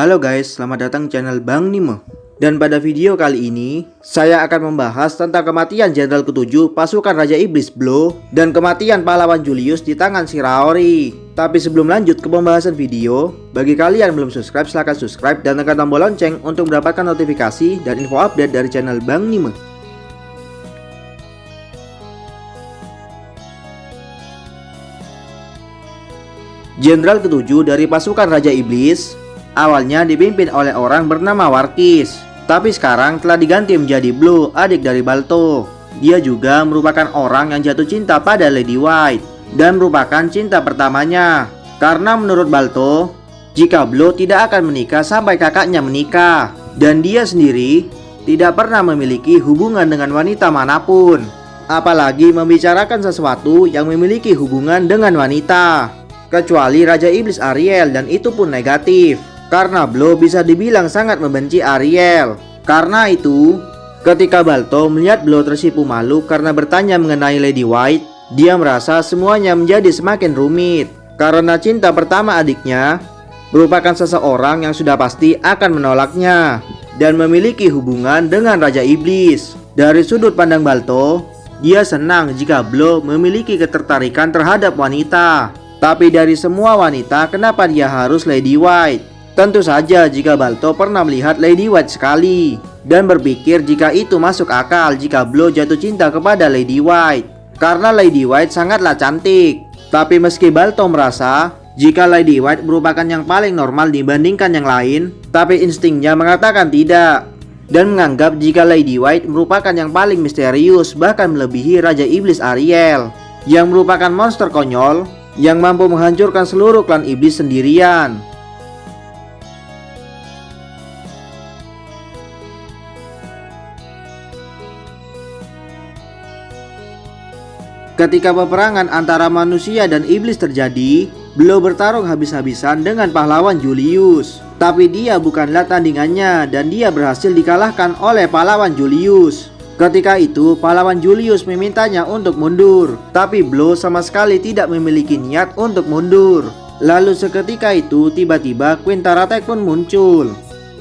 Halo guys, selamat datang channel Bang Nimo. Dan pada video kali ini, saya akan membahas tentang kematian Jenderal ke-7 pasukan Raja Iblis Blow dan kematian pahlawan Julius di tangan Shiraori. Tapi sebelum lanjut ke pembahasan video, bagi kalian yang belum subscribe, silahkan subscribe dan tekan tombol lonceng untuk mendapatkan notifikasi dan info update dari channel Bang Nimo. Jenderal ke-7 dari pasukan Raja Iblis awalnya dipimpin oleh orang bernama Warkis, tapi sekarang telah diganti menjadi Blow, adik dari Balto. Dia juga merupakan orang yang jatuh cinta pada Lady White dan merupakan cinta pertamanya. Karena menurut Balto, jika Blow tidak akan menikah sampai kakaknya menikah, dan dia sendiri tidak pernah memiliki hubungan dengan wanita manapun, apalagi membicarakan sesuatu yang memiliki hubungan dengan wanita, kecuali Raja Iblis Ariel, dan itu pun negatif. Karena Blow bisa dibilang sangat membenci Ariel. Karena itu, ketika Balto melihat Blow tersipu malu karena bertanya mengenai Lady White, dia merasa semuanya menjadi semakin rumit. Karena cinta pertama adiknya merupakan seseorang yang sudah pasti akan menolaknya dan memiliki hubungan dengan Raja Iblis. Dari sudut pandang Balto, dia senang jika Blow memiliki ketertarikan terhadap wanita. Tapi dari semua wanita, kenapa dia harus Lady White? Tentu saja jika Balto pernah melihat Lady White sekali dan berpikir jika itu masuk akal jika Blow jatuh cinta kepada Lady White, karena Lady White sangatlah cantik. Tapi meski Balto merasa jika Lady White merupakan yang paling normal dibandingkan yang lain, tapi instingnya mengatakan tidak dan menganggap jika Lady White merupakan yang paling misterius, bahkan melebihi Raja Iblis Ariel yang merupakan monster konyol yang mampu menghancurkan seluruh klan iblis sendirian. Ketika peperangan antara manusia dan iblis terjadi, Blow bertarung habis-habisan dengan pahlawan Julius. Tapi dia bukanlah tandingannya dan dia berhasil dikalahkan oleh pahlawan Julius. Ketika itu, pahlawan Julius memintanya untuk mundur, tapi Blow sama sekali tidak memiliki niat untuk mundur. Lalu seketika itu, tiba-tiba Queen Taratek pun muncul.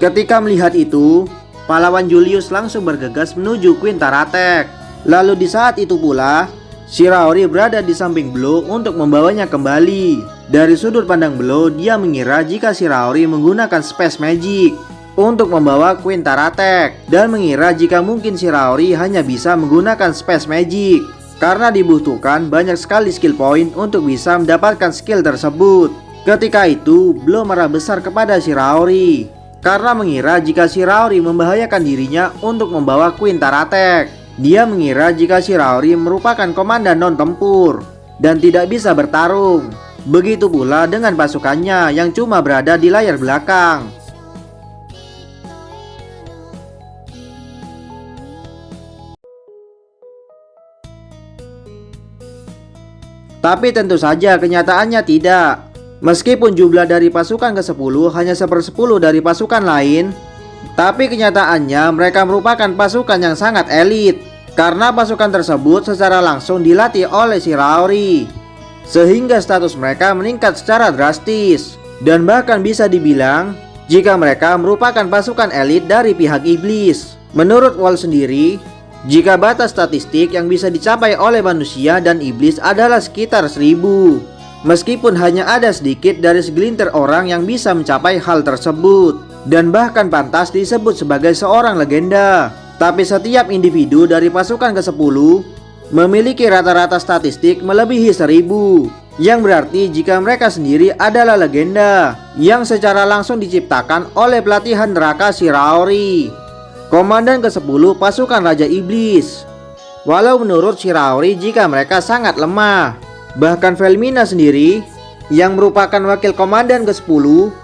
Ketika melihat itu, pahlawan Julius langsung bergegas menuju Queen Taratek. Lalu di saat itu pula, Shiraori berada di samping Blow untuk membawanya kembali. Dari sudut pandang Blow, dia mengira jika Shiraori menggunakan Space Magic untuk membawa Queen Taratek, dan mengira jika mungkin Shiraori hanya bisa menggunakan Space Magic karena dibutuhkan banyak sekali skill point untuk bisa mendapatkan skill tersebut. Ketika itu, Blow marah besar kepada Shiraori karena mengira jika Shiraori membahayakan dirinya untuk membawa Queen Taratek. Dia mengira jika Shiraori merupakan komandan non-tempur dan tidak bisa bertarung. Begitu pula dengan pasukannya yang cuma berada di layar belakang. Tapi tentu saja kenyataannya tidak. Meskipun jumlah dari pasukan ke-10 hanya 1/10 dari pasukan lain, tapi kenyataannya mereka merupakan pasukan yang sangat elit, karena pasukan tersebut secara langsung dilatih oleh Shiraori, sehingga status mereka meningkat secara drastis. Dan bahkan bisa dibilang jika mereka merupakan pasukan elit dari pihak iblis. Menurut Wall sendiri, jika batas statistik yang bisa dicapai oleh manusia dan iblis adalah sekitar 1000, meskipun hanya ada sedikit dari segelintir orang yang bisa mencapai hal tersebut, dan bahkan pantas disebut sebagai seorang legenda. Tapi setiap individu dari pasukan ke-10 memiliki rata-rata statistik melebihi 1000, yang berarti jika mereka sendiri adalah legenda yang secara langsung diciptakan oleh pelatihan neraka Shiraori, komandan ke-10 pasukan Raja Iblis. Walau menurut Shiraori jika mereka sangat lemah, bahkan Felmina sendiri yang merupakan wakil komandan ke-10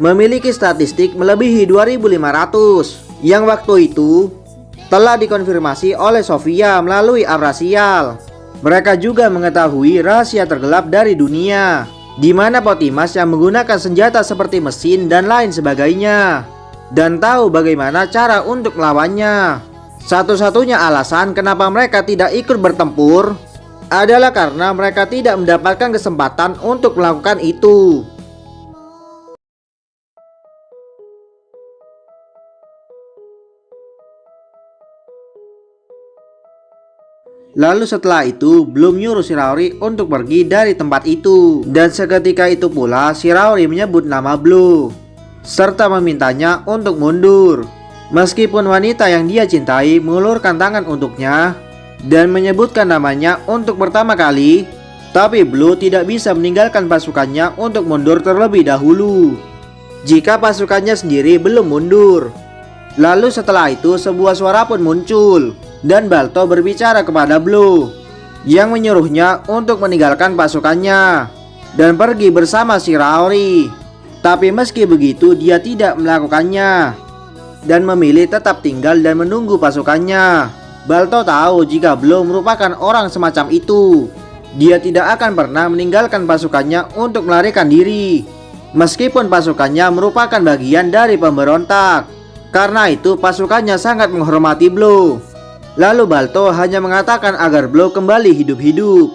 memiliki statistik melebihi 2500, yang waktu itu telah dikonfirmasi oleh Sofia melalui Avrasial. Mereka juga mengetahui rahasia tergelap dari dunia, di mana Potimas yang menggunakan senjata seperti mesin dan lain sebagainya, dan tahu bagaimana cara untuk melawannya. Satu-satunya alasan kenapa mereka tidak ikut bertempur adalah karena mereka tidak mendapatkan kesempatan untuk melakukan itu. Lalu setelah itu, Blue menyuruh Shiraori untuk pergi dari tempat itu. Dan seketika itu pula, Shiraori menyebut nama Blue, serta memintanya untuk mundur. Meskipun wanita yang dia cintai mengulurkan tangan untuknya dan menyebutkan namanya untuk pertama kali, tapi Blue tidak bisa meninggalkan pasukannya untuk mundur terlebih dahulu jika pasukannya sendiri belum mundur. Lalu setelah itu sebuah suara pun muncul dan Balto berbicara kepada Blue yang menyuruhnya untuk meninggalkan pasukannya dan pergi bersama Shiraori. Tapi meski begitu dia tidak melakukannya dan memilih tetap tinggal dan menunggu pasukannya. Balto tahu jika Blue merupakan orang semacam itu. Dia tidak akan pernah meninggalkan pasukannya untuk melarikan diri, meskipun pasukannya merupakan bagian dari pemberontak. Karena itu pasukannya sangat menghormati Blue. Lalu Balto hanya mengatakan agar Blue kembali hidup-hidup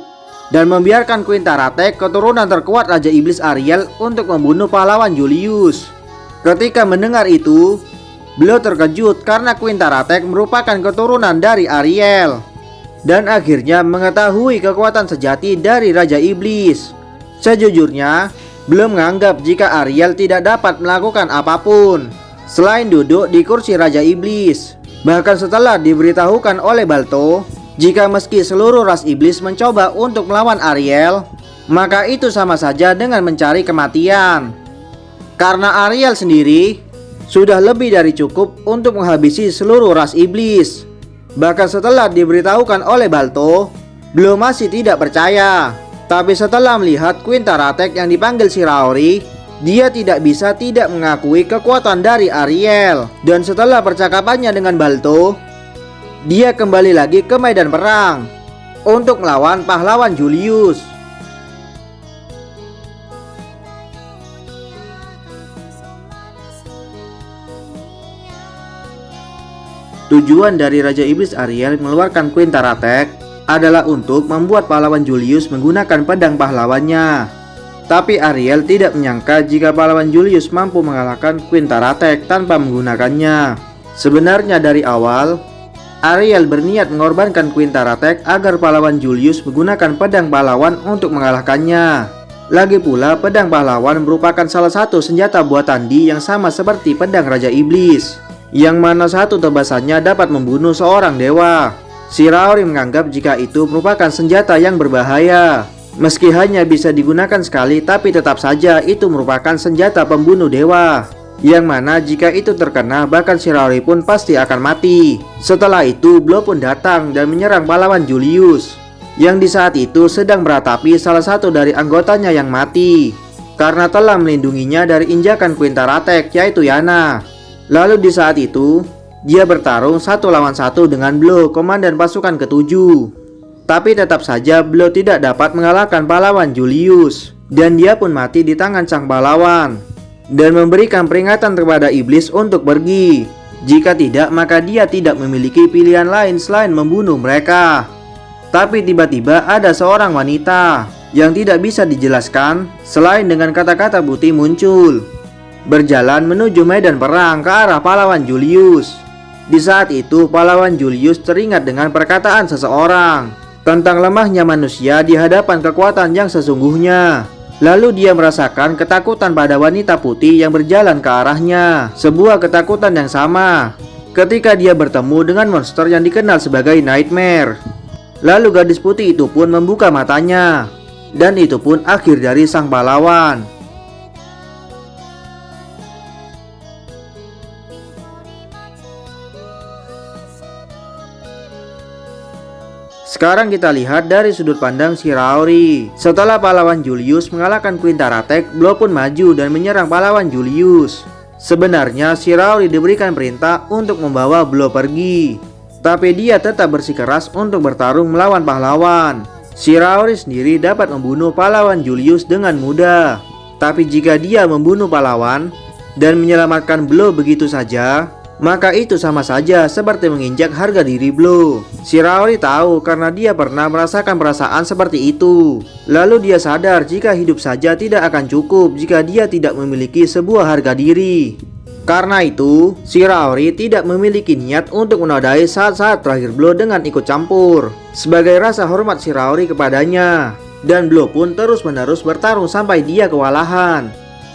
dan membiarkan Quintaratek, keturunan terkuat Raja Iblis Ariel, untuk membunuh pahlawan Julius. Ketika mendengar itu, Blue terkejut karena Quintaratek merupakan keturunan dari Ariel dan akhirnya mengetahui kekuatan sejati dari Raja Iblis. Sejujurnya, Blue menganggap jika Ariel tidak dapat melakukan apapun selain duduk di kursi Raja Iblis. Bahkan setelah diberitahukan oleh Balto jika meski seluruh ras iblis mencoba untuk melawan Ariel, maka itu sama saja dengan mencari kematian. Karena Ariel sendiri sudah lebih dari cukup untuk menghabisi seluruh ras iblis. Bahkan setelah diberitahukan oleh Balto, Blue masih tidak percaya. Tapi setelah melihat Quintaratek yang dipanggil Shiraori, dia tidak bisa tidak mengakui kekuatan dari Ariel. Dan setelah percakapannya dengan Balto, dia kembali lagi ke medan perang untuk melawan pahlawan Julius. Tujuan dari Raja Iblis Ariel mengeluarkan Quintaratek adalah untuk membuat pahlawan Julius menggunakan pedang pahlawannya. Tapi Ariel tidak menyangka jika pahlawan Julius mampu mengalahkan Quintaratek tanpa menggunakannya. Sebenarnya dari awal, Ariel berniat mengorbankan Quintaratek agar pahlawan Julius menggunakan pedang pahlawan untuk mengalahkannya. Lagi pula, pedang pahlawan merupakan salah satu senjata buatan Di yang sama seperti pedang Raja Iblis, yang mana satu tebasannya dapat membunuh seorang dewa. Shiraori menganggap jika itu merupakan senjata yang berbahaya. Meski hanya bisa digunakan sekali, tapi tetap saja itu merupakan senjata pembunuh dewa, yang mana jika itu terkena bahkan Shiraori pun pasti akan mati. Setelah itu Blue pun datang dan menyerang pahlawan Julius, yang di saat itu sedang meratapi salah satu dari anggotanya yang mati karena telah melindunginya dari injakan Quintaratek, yaitu Yana. Lalu di saat itu dia bertarung 1 lawan 1 dengan Blue, komandan pasukan ke-7. Tapi tetap saja Blue tidak dapat mengalahkan pahlawan Julius, dan dia pun mati di tangan sang pahlawan dan memberikan peringatan kepada iblis untuk pergi. Jika tidak, maka dia tidak memiliki pilihan lain selain membunuh mereka. Tapi tiba-tiba ada seorang wanita yang tidak bisa dijelaskan selain dengan kata-kata putih muncul, berjalan menuju medan perang ke arah pahlawan Julius. Di saat itu pahlawan Julius teringat dengan perkataan seseorang tentang lemahnya manusia di hadapan kekuatan yang sesungguhnya. Lalu dia merasakan ketakutan pada wanita putih yang berjalan ke arahnya, sebuah ketakutan yang sama ketika dia bertemu dengan monster yang dikenal sebagai Nightmare. Lalu gadis putih itu pun membuka matanya, dan itu pun akhir dari sang pahlawan. Sekarang kita lihat dari sudut pandang Shiraori. Setelah pahlawan Julius mengalahkan Quintaratek, Blue pun maju dan menyerang pahlawan Julius. Sebenarnya Shiraori diberikan perintah untuk membawa Blue pergi, tapi dia tetap bersikeras untuk bertarung melawan pahlawan. Shiraori sendiri dapat membunuh pahlawan Julius dengan mudah. Tapi jika dia membunuh pahlawan dan menyelamatkan Blue begitu saja, maka itu sama saja seperti menginjak harga diri Blue. Shiraori tahu karena dia pernah merasakan perasaan seperti itu. Lalu dia sadar jika hidup saja tidak akan cukup jika dia tidak memiliki sebuah harga diri. Karena itu, Shiraori tidak memiliki niat untuk menodai saat-saat terakhir Blue dengan ikut campur sebagai rasa hormat Shiraori kepadanya. Dan Blue pun terus-menerus bertarung sampai dia kewalahan.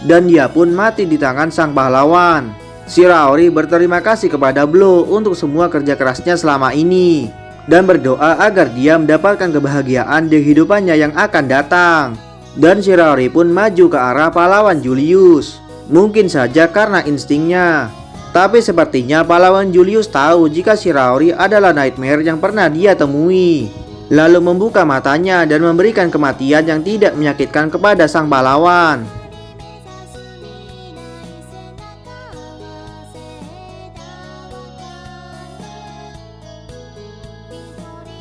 Dan dia pun mati di tangan sang pahlawan. Shiraori berterima kasih kepada Blue untuk semua kerja kerasnya selama ini. Dan berdoa agar dia mendapatkan kebahagiaan di kehidupannya yang akan datang. Dan Shiraori pun maju ke arah pahlawan Julius. Mungkin saja karena instingnya. Tapi sepertinya pahlawan Julius tahu jika Shiraori adalah nightmare yang pernah dia temui. Lalu membuka matanya dan memberikan kematian yang tidak menyakitkan kepada sang pahlawan.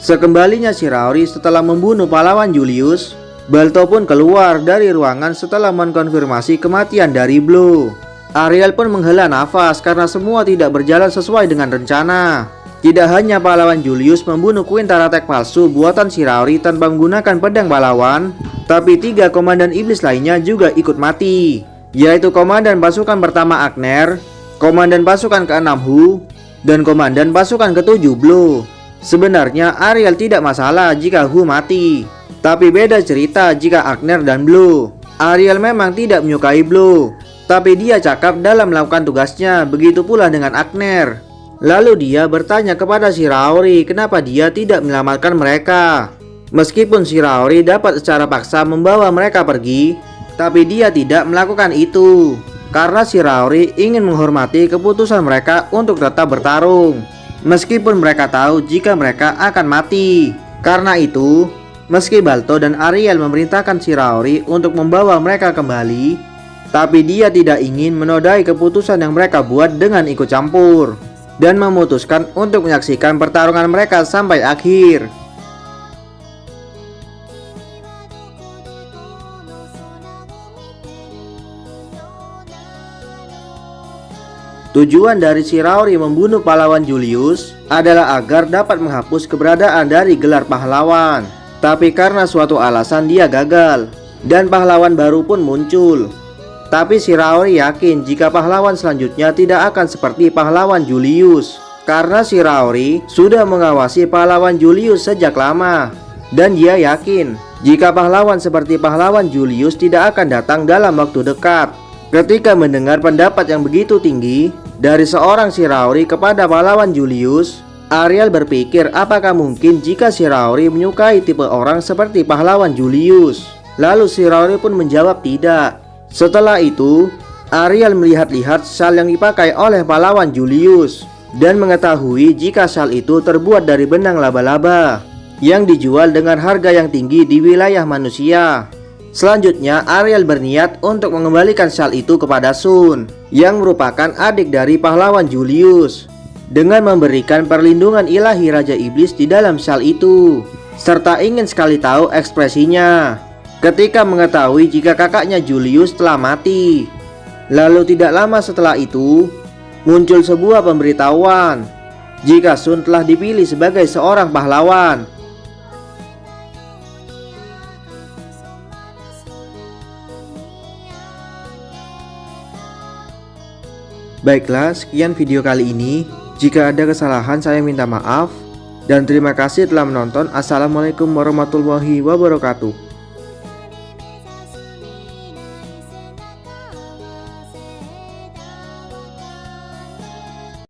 Sekembalinya Shiraori setelah membunuh pahlawan Julius, Balto pun keluar dari ruangan setelah mengkonfirmasi kematian dari Blue. Ariel pun menghela nafas karena semua tidak berjalan sesuai dengan rencana. Tidak hanya pahlawan Julius membunuh Queen Taratek palsu buatan Shiraori tanpa menggunakan pedang pahlawan, tapi 3 komandan iblis lainnya juga ikut mati, yaitu komandan pasukan pertama Agner, komandan pasukan ke-6 Hu, dan komandan pasukan ke-7 Blue. Sebenarnya Ariel tidak masalah jika Hu mati, tapi beda cerita jika Agner dan Blue. Ariel memang tidak menyukai Blue, tapi dia cakap dalam melakukan tugasnya, begitu pula dengan Agner. Lalu dia bertanya kepada Shiraori kenapa dia tidak menyelamatkan mereka. Meskipun Shiraori dapat secara paksa membawa mereka pergi, tapi dia tidak melakukan itu. Karena Shiraori ingin menghormati keputusan mereka untuk tetap bertarung, meskipun mereka tahu jika mereka akan mati. Karena itu, meski Balto dan Ariel memerintahkan Shiraori untuk membawa mereka kembali, tapi dia tidak ingin menodai keputusan yang mereka buat dengan ikut campur, dan memutuskan untuk menyaksikan pertarungan mereka sampai akhir. Tujuan dari Shiraori membunuh pahlawan Julius adalah agar dapat menghapus keberadaan dari gelar pahlawan. Tapi karena suatu alasan dia gagal, dan pahlawan baru pun muncul. Tapi Shiraori yakin jika pahlawan selanjutnya tidak akan seperti pahlawan Julius, karena Shiraori sudah mengawasi pahlawan Julius sejak lama. Dan dia yakin jika pahlawan seperti pahlawan Julius tidak akan datang dalam waktu dekat. Ketika mendengar pendapat yang begitu tinggi dari seorang Shiraori kepada pahlawan Julius, Ariel berpikir apakah mungkin jika Shiraori menyukai tipe orang seperti pahlawan Julius. Lalu Shiraori pun menjawab tidak. Setelah itu, Ariel melihat-lihat shal yang dipakai oleh pahlawan Julius dan mengetahui jika shal itu terbuat dari benang laba-laba yang dijual dengan harga yang tinggi di wilayah manusia. Selanjutnya, Ariel berniat untuk mengembalikan shal itu kepada Sun, yang merupakan adik dari pahlawan Julius, dengan memberikan perlindungan ilahi Raja Iblis di dalam shal itu, serta ingin sekali tahu ekspresinya ketika mengetahui jika kakaknya Julius telah mati. Lalu tidak lama setelah itu, muncul sebuah pemberitahuan jika Sun telah dipilih sebagai seorang pahlawan. Baiklah, sekian video kali ini. Jika ada kesalahan saya minta maaf. Dan terima kasih telah menonton. Assalamualaikum warahmatullahi wabarakatuh.